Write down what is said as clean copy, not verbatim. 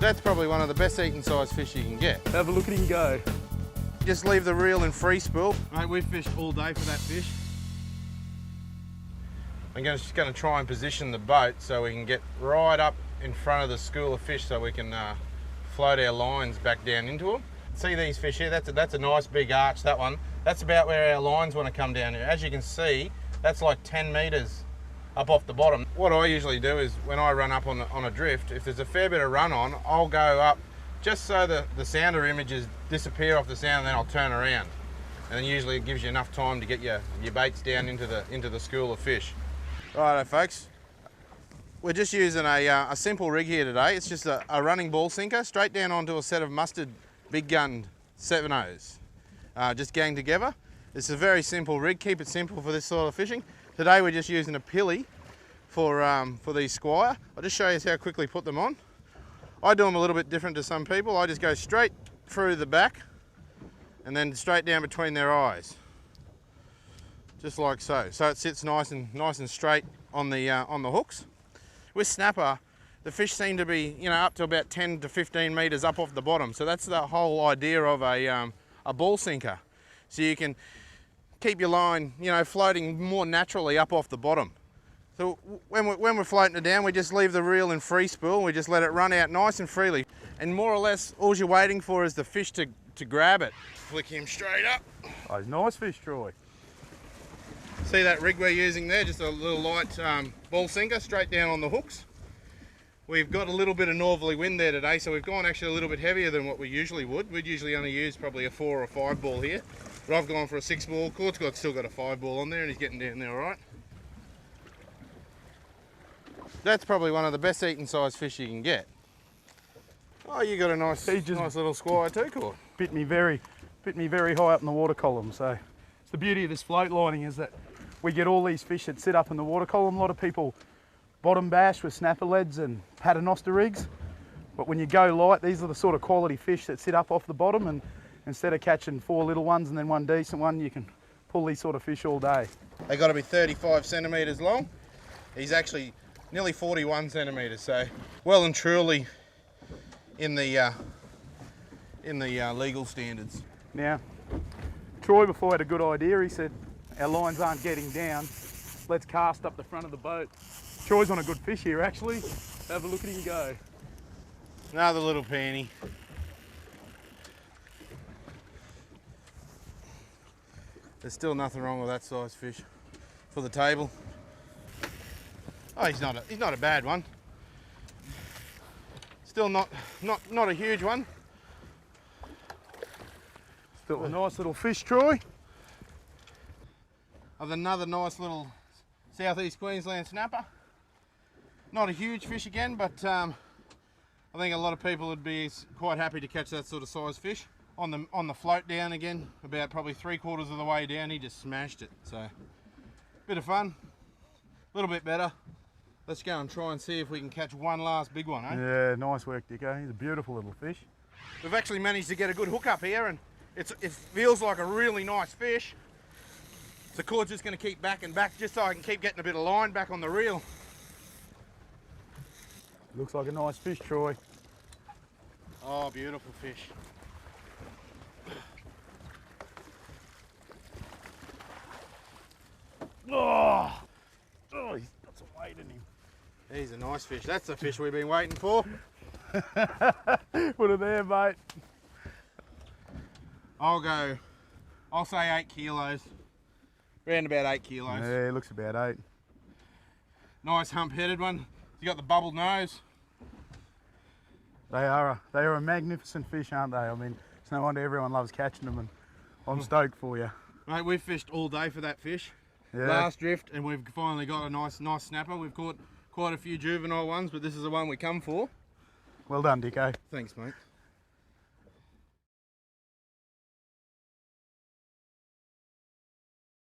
That's probably one of the best eating size fish you can get. Have a look at him go. Just leave the reel in free spool. Mate, we've fished all day for that fish. I'm just going to try and position the boat so we can get right up in front of the school of fish so we can float our lines back down into them. See these fish here? That's a nice big arch, that one. That's about where our lines want to come down here. As you can see, that's like 10 metres up off the bottom. What I usually do is when I run up on a drift, if there's a fair bit of run on, I'll go up just so the sounder images disappear off the sound, and then I'll turn around. And then usually it gives you enough time to get your baits down into the school of fish. Righto folks, we're just using a simple rig here today. It's just a running ball sinker straight down onto a set of Mustard big gun 7.0s. Just gang together. It's a very simple rig, keep it simple for this sort of fishing. Today we're just using a pilly for these squire. I'll just show you how quickly put them on. I do them a little bit different to some people. I just go straight through the back and then straight down between their eyes. Just like so. So it sits nice and straight on the hooks. With snapper, the fish seem to be, up to about 10 to 15 metres up off the bottom. So that's the whole idea of a ball sinker. So you can keep your line, floating more naturally up off the bottom. So when we're floating it down, we just leave the reel in free spool. We just let it run out nice and freely. And more or less, all you're waiting for is the fish to grab it. Flick him straight up. Oh, nice fish, Troy. See that rig we're using there? Just a little light ball sinker straight down on the hooks. We've got a little bit of northerly wind there today, so we've gone actually a little bit heavier than what we usually would. We'd usually only use probably a 4 or 5 ball here, but I've gone for a 6 ball. Court's still got a 5 ball on there, and he's getting down there all right. That's probably one of the best eating size fish you can get. Oh, you got a nice little squire too, Court. Bit me very high up in the water column. So it's the beauty of this float lining is that we get all these fish that sit up in the water column. A lot of people bottom bash with snapper leads and paternoster rigs, but when you go light, these are the sort of quality fish that sit up off the bottom, and instead of catching 4 little ones and then 1 decent one, you can pull these sort of fish all day. They got to be 35 centimetres long. He's actually nearly 41 centimetres, so well and truly in the legal standards. Now, Troy before had a good idea. He said, our lines aren't getting down, let's cast up the front of the boat. Troy's on a good fish here actually. Have a look at him go. Another little panty. There's still nothing wrong with that size fish for the table. Oh, he's not a bad one. Still not a huge one. Still a nice little fish, Troy. Of another nice little southeast Queensland snapper. Not a huge fish again, but I think a lot of people would be quite happy to catch that sort of size fish. On the float down again, about probably 3/4 of the way down, he just smashed it. So, bit of fun, a little bit better. Let's go and try and see if we can catch one last big one, eh? Yeah, nice work, Dicko. He's a beautiful little fish. We've actually managed to get a good hook up here, and it feels like a really nice fish. So Court's just going to keep back and back just so I can keep getting a bit of line back on the reel. Looks like a nice fish, Troy. Oh, beautiful fish. Oh, he's got some weight in him. He's a nice fish. That's the fish we've been waiting for. Put it there, mate. I'll say 8 kilos. Around about 8 kilos. Yeah, it looks about 8. Nice hump-headed one. You got the bubbled nose. They are a magnificent fish, aren't they? I mean, it's no wonder everyone loves catching them, and I'm stoked for you. Mate, we've fished all day for that fish. Yeah. Last drift, and we've finally got a nice snapper. We've caught quite a few juvenile ones, but this is the one we come for. Well done, Dicko. Thanks, mate.